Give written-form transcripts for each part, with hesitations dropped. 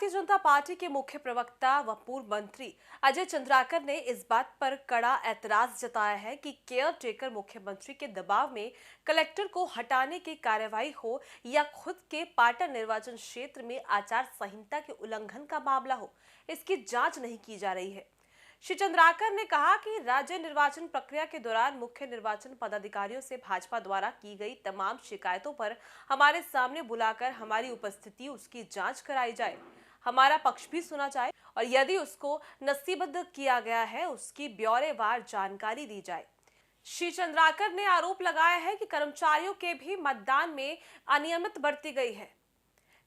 Bharatiya Janata party के मुख्य प्रवक्ता व पूर्व मंत्री अजय चंद्राकर ने इस बात पर कड़ा ऐतराज जताया है कि केयर टेकर मुख्यमंत्री के दबाव में कलेक्टर को हटाने की कार्यवाही हो या खुद के पाटन निर्वाचन क्षेत्र में आचार संहिता के उल्लंघन का मामला हो, इसकी जांच नहीं की जा रही है। श्री चंद्राकर ने कहा कि राज्य निर्वाचन प्रक्रिया के दौरान मुख्य निर्वाचन पदाधिकारियों से भाजपा द्वारा की गई तमाम शिकायतों पर हमारे सामने बुलाकर हमारी उपस्थिति उसकी जांच कराई जाए, हमारा पक्ष भी सुना जाए और यदि उसको नसीबद्ध किया गया है उसकी ब्यौरेवार जानकारी दी जाए। श्री चंद्राकर ने आरोप लगाया है कि कर्मचारियों के भी मतदान में अनियमित बरती गई है।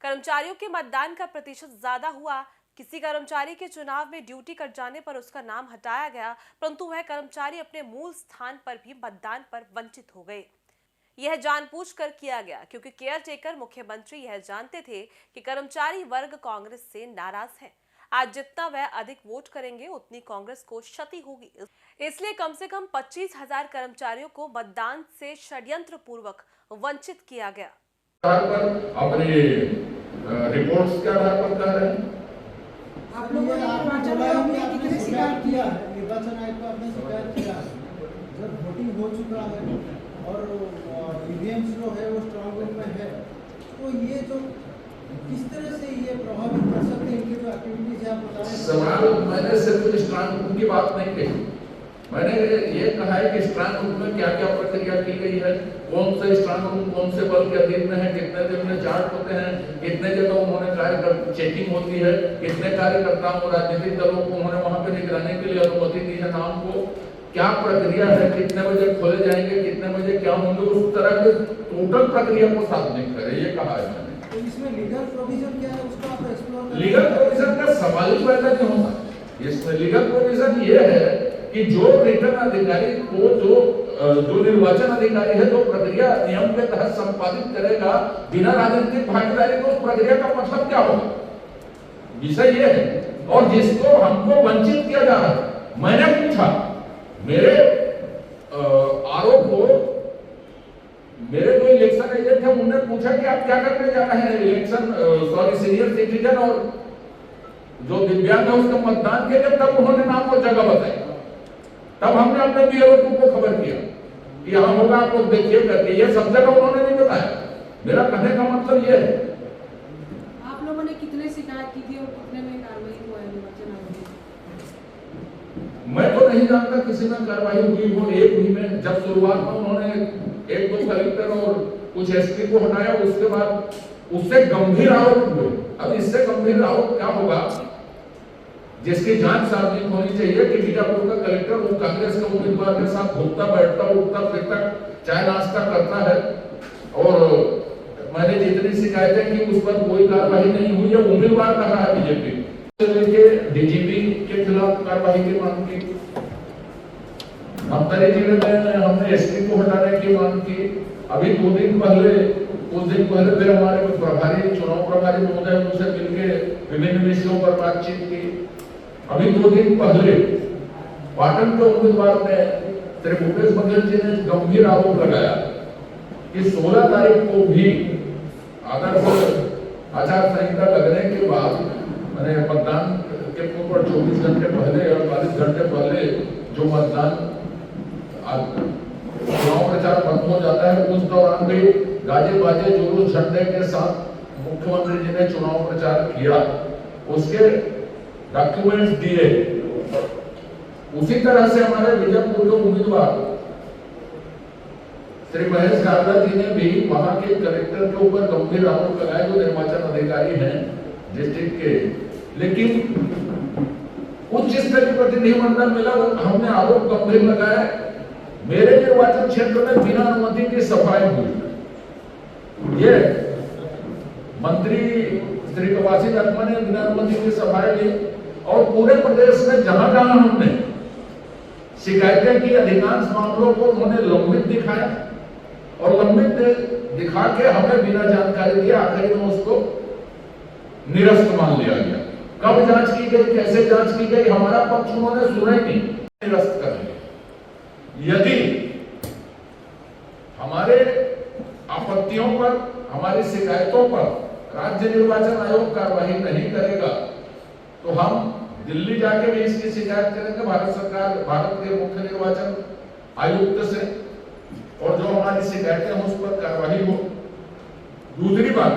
कर्मचारियों के मतदान का प्रतिशत ज्यादा हुआ। किसी कर्मचारी के चुनाव में ड्यूटी कट जाने पर उसका नाम हटाया गया, परंतु वह कर्मचारी अपने मूल स्थान पर भी मतदान पर वंचित हो गए। यह जानबूझकर किया गया क्योंकि केयर टेकर मुख्यमंत्री यह जानते थे कि कर्मचारी वर्ग कांग्रेस से नाराज है। आज जितना वह अधिक वोट करेंगे उतनी कांग्रेस को क्षति होगी, इसलिए कम से कम 25,000 कर्मचारियों को मतदान से षड्यंत्र पूर्वक वंचित किया गया। अपने रिपोर्ट्स के आधार पर कह रहे हैं। आप लोगों ने निर्वाचन आयोग में कितने शिकायत किया है? निर्वाचन आयोग को आपने शिकायत किया है। जब वोटिंग हो चुका है और ईवीएम जो है वो स्ट्रांग रूम में है, तो ये जो किस तरह से ये प्रभावित कर सकते हैं इनकी जो एक्टिविटीज है आप बता रहे हैं। सवाल मैंने सिर्फ स्ट्रांग रूम की बात नहीं कही, मैंने ये कहा है कि स्ट्रांग रूम में क्या क्या प्रक्रिया की गई है, कौन से स्ट्रांग रूम कौन से बल के अधीन में है, कितने दिन में चार्ट होते हैं, कितने जगह उन्होंने कार्यकर्ता चेकिंग होती है, कितने कार्यकर्ताओं को राजनीतिक दलों को उन्होंने वहां पे निगरानी के लिए अनुमति दी है नाम को, क्या प्रक्रिया है, कितने बजे खोले जाएंगे, कितने बजे क्या होंगे, उस तरह के टोटल प्रक्रिया को सार्वजनिक करे, ये कहा है मैंने। तो इसमें लीगल प्रोविजन क्या है उसको आप एक्सप्लोर करें। लीगल प्रोविजन का सवाल ही पैदा नहीं होता। इसमें लीगल प्रोविजन ये है कि जो रिटर्न अधिकारी को जो निर्वाचन अधिकारी है जो प्रक्रिया नियम के तहत संपादित करेगा बिना राजनीतिक भागीदारी को, उस प्रक्रिया का मतलब क्या होगा, विषय ये है। और जिसको हमको वंचित किया जा रहा है, मैंने पूछा, मेरे आरोप को मेरे जो इलेक्शन एजेंट है उन्होंने पूछा कि आप क्या करने जा रहे हैं इलेक्शन सीनियर सिटीजन और जो दिव्यांग है उसका मतदान के लिए, तब उन्होंने नाम और जगह बताई। तब हमने अपने बीएलओ को खबर किया कि यहाँ होगा, आप लोग देखिए करके, ये सब जगह उन्होंने नहीं बताया। मेरा कहने का मतलब ये है। आप लोगों ने कितने शिकायत की थी और कितने में कार्रवाई हुआ है निर्वाचन आयोग में? मैं तो नहीं जानता किसी में कार्रवाई हुई हो। एक ही में जब शुरुआत में उन्होंने 1-2 कलेक्टर और कुछ एसपी को हटाया, उसके बाद उससे गंभीर आरोप हुए। अब इससे गंभीर आरोप क्या होगा जिसकी जांच सार्वजनिक होनी चाहिए कि बीजापुर का कलेक्टर वो कांग्रेस के उम्मीदवार के साथ घूमता बैठता उठता फिरता चाय नाश्ता करता है, और मैंने जितनी शिकायतें की उस पर कोई कार्रवाई नहीं हुई है। उम्मीदवार कहा है बीजेपी के डीजीपी के खिलाफ कार्रवाई की मांग की, धमतरी जिले में हमने एसपी को हटाने की मांग की। अभी कुछ दिन पहले फिर हमारे प्रभारी चुनाव प्रभारी महोदय उनसे मिलकर विभिन्न विषयों पर बातचीत की। अभी 2 दिन पहले पाटन के उम्मीदवार ने श्री भूपेश बघेल जी ने गंभीर आरोप लगाया कि 16 तारीख को भी आदर्श आचार संहिता लगने के बाद मैंने मतदान के ऊपर 24 घंटे पहले और 22 घंटे पहले जो मतदान चुनाव प्रचार बंद हो जाता है, उस दौरान भी गाजे बाजे जुलूस झंडे के साथ मुख्यमंत्री जी ने चुनाव प्रचार किया, उसके डॉक्यूमेंट्स दिए। उसी तरह से हमारे बीजापुर के उम्मीदवार श्री महेश गारदा जी ने भी वहां के कलेक्टर के ऊपर गंभीर आरोप लगाए जो निर्वाचन अधिकारी हैं डिस्ट्रिक्ट के, लेकिन उच्च स्तरीय प्रतिनिधिमंडल मिला, हमने आरोप गंभीर लगाया। मेरे निर्वाचन क्षेत्र में बिना अनुमति की सफाई हुई, ये मंत्री श्री कवासी लक्ष्मण ने बिना अनुमति की सफाई ली, और पूरे प्रदेश में जहां जहां हमने शिकायतें की अधिकांश मामलों को उन्होंने लंबित दिखाया और लंबित दिखा के हमें बिना जानकारी दिए आखिर में उसको निरस्त मान लिया गया। कब जांच की गई, कैसे जांच की गई, हमारा पक्ष उन्होंने सुना ही नहीं, निरस्त कर दिया। यदि हमारे आपत्तियों पर, हमारी शिकायतों पर राज्य निर्वाचन आयोग कार्रवाई नहीं करेगा तो हम दिल्ली जाके भी इसकी शिकायत करेंगे भारत सरकार, भारत के मुख्य निर्वाचन आयुक्त से, और जो हमारी शिकायतें हैं उस पर कार्रवाई हो। दूसरी बात,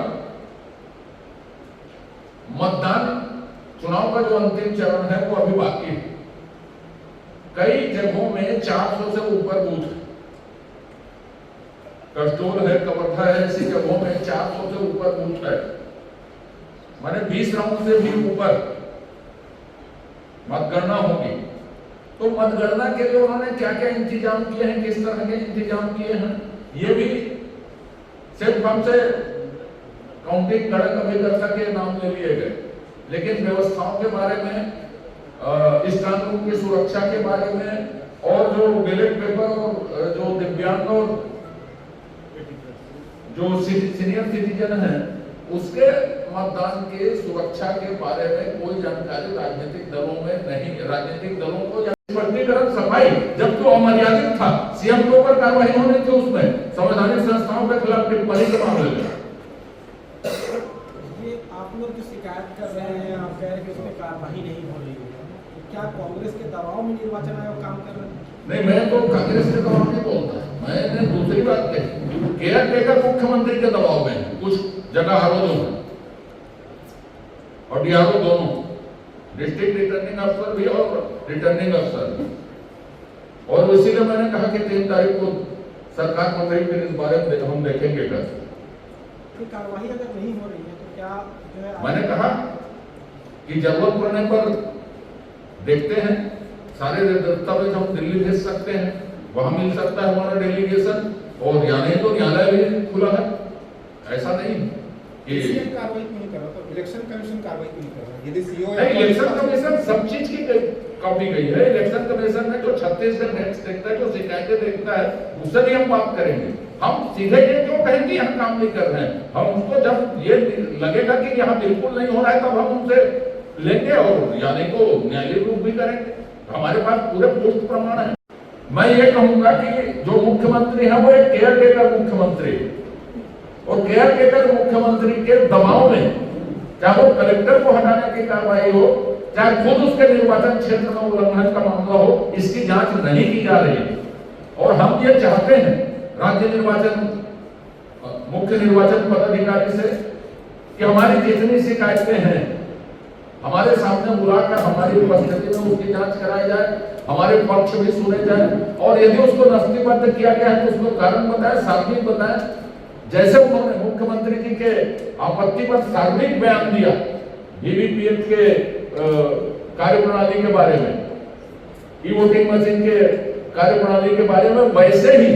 मतदान चुनाव का जो अंतिम चरण है वो अभी बाकी है। कई जगहों में 400 से ऊपर बूथ है, कस्टोल है, कवर्धा है, ऐसी जगहों में 400 से ऊपर बूथ है, माने 20 राउंड से भी ऊपर मतगणना होगी। तो मतगणना के लिए उन्होंने क्या क्या इंतजाम किए हैं, किस तरह के इंतजाम किए हैं, ये भी सिर्फ हमसे काउंटिंग कड़क अभी कर सके नाम ले लिए गए, लेकिन व्यवस्थाओं के बारे में, स्ट्रांग रूम की सुरक्षा के बारे में, और जो बैलेट पेपर और जो दिव्यांग और जो सीनियर सिटीजन हैं उसके मतदान के सुरक्षा के बारे में कोई जानकारी राजनीतिक दलों में नहीं। राजनीतिक दलों को स्पष्टीकरण, सफाई, जब तो अमर्यादित था, सीएम के ऊपर कार्रवाई होनी थी, उसमें संवैधानिक संस्थाओं के खिलाफ टिप्पणी के मामले में। ये आप लोग जो शिकायत कर रहे हैं, आप कह रहे हैं कि उसमें कार्रवाई नहीं हो रही है, तो क्या कांग्रेस के दबाव में निर्वाचन आयोग काम कर रहे हैं? नहीं, मैं तो कांग्रेस के दबाव नहीं बोलता, मैंने दूसरी बात कही, केयर टेकर मुख्यमंत्री के दबाव में है, कुछ जगह आरोप है और डीआरओ दोनों, डिस्ट्रिक्ट रिटर्निंग अफसर भी और रिटर्निंग अफसर भी। और इसीलिए मैंने कहा कि 3 तारीख को सरकार को फिर इस बारे में हम देखेंगे कैसे कार्रवाई अगर नहीं हो रही है तो क्या जो है, मैंने कहा कि जरूरत पड़ने पर देखते हैं, सारे दस्तावेज हम दिल्ली भेज सकते हैं, वहां मिल सकता है हमारा डेलीगेशन, और या नहीं तो न्यायालय भी खुला है। ऐसा नहीं कि कार्रवाई क्यों नहीं कर रहा, तो इलेक्शन कमीशन कार्रवाई क्यों नहीं कर रहा? यदि सीओ नहीं, इलेक्शन कमीशन सब चीज की कॉपी गई है। इलेक्शन कमीशन में जो छत्तीसगढ़ नेक्स्ट देखता है, जो शिकायतें देखता है, उससे भी हम बात करेंगे। हम सीधे ये क्यों कहेंगे यहाँ काम नहीं कर रहे हैं, हम उनको जब ये लगेगा कि यहाँ बिल्कुल नहीं हो रहा है तब हम उनसे लेंगे, और यानी को न्यायिक रूप भी करेंगे। हमारे पास पूरे पुष्ट प्रमाण है। मैं ये कहूंगा कि जो मुख्यमंत्री है वो एक केयर टेकर मुख्यमंत्री, और केयर टेकर मुख्यमंत्री के दबाव में, चाहे वो कलेक्टर को हटाने की कार्रवाई हो, चाहे खुद उसके निर्वाचन क्षेत्र में उल्लंघन का मामला हो, इसकी जांच नहीं की जा रही है। और हम ये चाहते हैं राज्य निर्वाचन मुख्य निर्वाचन पदाधिकारी से कि हमारी जितनी शिकायतें हैं हमारे सामने बुलाकर हमारी उपस्थिति में उसकी जांच कराई जाए, हमारे पक्ष भी सुने जाए, और यदि उसको नस्तीबद्ध किया गया है तो उसको कारण बताए, सार्वजनिक बताए। जैसे उन्होंने मुख्यमंत्री जी के आपत्ति पर सार्वजनिक बयान दिया वीवीपीएट के कार्यप्रणाली के बारे में, ई वोटिंग मशीन के कार्यप्रणाली के बारे में, वैसे ही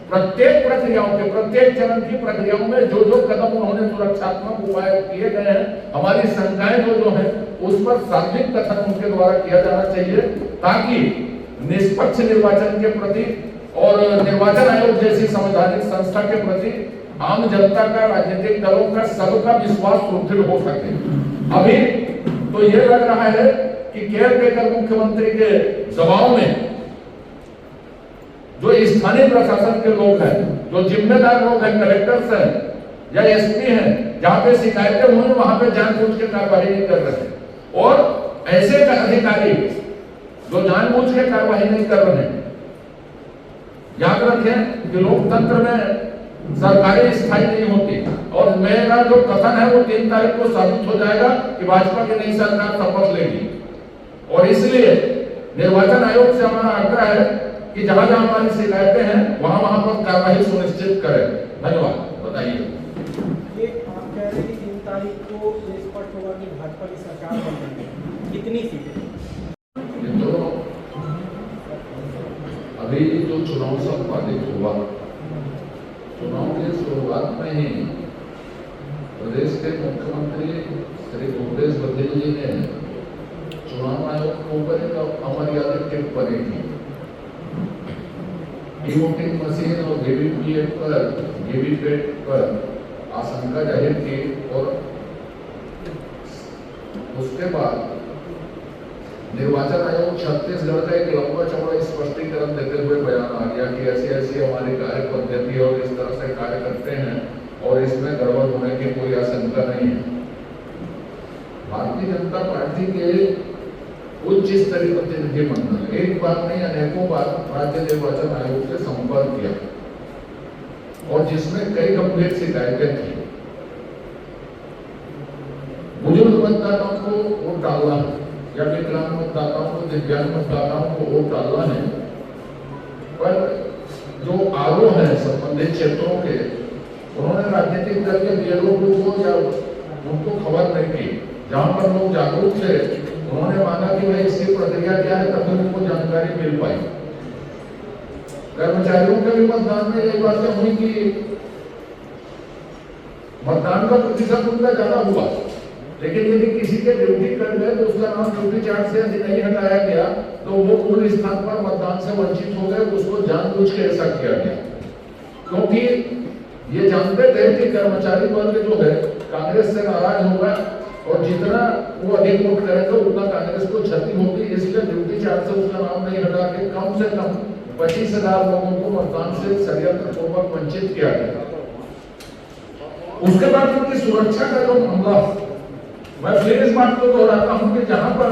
प्रत्येक प्रक्रियाओं के, प्रत्येक चरण की प्रक्रियाओं में जो जो कदम उन्होंने सुरक्षात्मक उपाय किए गए हैं, हमारी शंकाएं जो हैं उस पर सार्वजनिक कथन उनके द्वारा किया जाना चाहिए, ताकि निष्पक्ष निर्वाचन के प्रति और निर्वाचन आयोग जैसी संवैधानिक संस्था के प्रति आम जनता का, राजनीतिक दलों का, सबका विश्वास सुदृढ़ हो सके। अभी तो ये लग रहा है कि केयर टेकर मुख्यमंत्री के दबाव में जो स्थानीय प्रशासन के लोग हैं, जो जिम्मेदार लोग हैं, कलेक्टर्स हैं या एसपी हैं, जहां पे शिकायतें हुई वहां पे जानबूझ के कार्रवाई नहीं कर रहे हैं, और ऐसे अधिकारी जो जानबूझ के कार्रवाई नहीं कर रहे हैं, याद रखें कि लोकतंत्र में सरकारें स्थायी नहीं होती, और मेरा जो कथन है वो 3 तारीख को साबित हो जाएगा कि भाजपा की नई सरकार शपथ लेगी। और इसलिए निर्वाचन आयोग से हमारा आग्रह है कि जहां जहां हमारी शिकायतें हैं वहां वहां पर कार्रवाई सुनिश्चित करें। धन्यवाद। बताइए। ये आप कह रहे हैं कि 3 तारीख को ये स्पष्ट होगा कि भाजपा की सरकार बन रही है, कितनी सीटें? तो अभी जो चुनाव संपादित हुआ, चुनाव की शुरुआत में ही प्रदेश के मुख्यमंत्री श्री भूपेश बघेल जी ने चुनाव आयोग के ऊपर एक अमर्यादित टिप्पणी की। ई वोटिंग मशीन और वीवीपैट पर आशंका जाहिर की, और उसके बाद निर्वाचन आयोग छत्तीसगढ़ का एक लंबा चौड़ा स्पष्टीकरण देते हुए बयान आ गया कि ऐसी ऐसी हमारी कार्य पद्धति और इस तरह से कार्य करते हैं और इसमें गड़बड़ होने की कोई आशंका नहीं है। भारतीय जनता पार्टी के उच्च स्तरीय प्रतिनिधिमंडल एक बार नहीं अनेकों बार राज्य निर्वाचन आयोग से संपर्क किया और जिसमें कई गंभीर शिकायतें थी। बुजुर्ग मतदाताओं को वोट डालना या विकलांग मतदाताओं को, दिव्यांग मतदाताओं को वोट डालना है, पर जो आरोप है संबंधित क्षेत्रों के, उन्होंने राजनीतिक दल के बीएलओ को या उनको खबर नहीं की। जहां पर लोग जागरूक थे उन्होंने माना कि भाई इसकी प्रक्रिया क्या है, तभी उनको जानकारी मिल पाई। कर्मचारियों के भी मतदान में यही बातें हुई कि मतदान का प्रतिशत उनका ज्यादा हुआ, लेकिन यदि किसी के ड्यूटी कट गए तो उसका नाम ड्यूटी चार्ट से यदि नहीं हटाया गया तो वो पूर्ण स्थान पर मतदान से वंचित हो गए। उसको जानबूझ के ऐसा किया गया, क्योंकि ये जानते थे कि कर्मचारी वर्ग जो है कांग्रेस से नाराज होगा और जितना वो अधिक वोट करेगा उतना कांग्रेस को क्षति होगी, इसलिए ड्यूटी चार्ट से उसका नाम नहीं हटा के कम से कम 25,000 लोगों को मतदान से षड्यंत्र पूर्वक वंचित किया गया। उसके बाद उनकी सुरक्षा का जो मामला, मैं फिर इस बात को दोहराता हूं कि जहां पर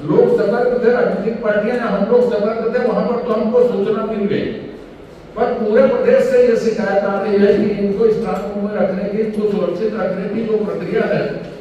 लोग सतर्क थे, राजनीतिक पार्टियां या हम लोग सतर्क थे, वहां पर तो हमको सूचना मिल गई, पर पूरे प्रदेश से ये शिकायत आ रही है कि इनको स्ट्रांग रूम में रखने की, इनको सुरक्षित रखने की जो प्रक्रिया है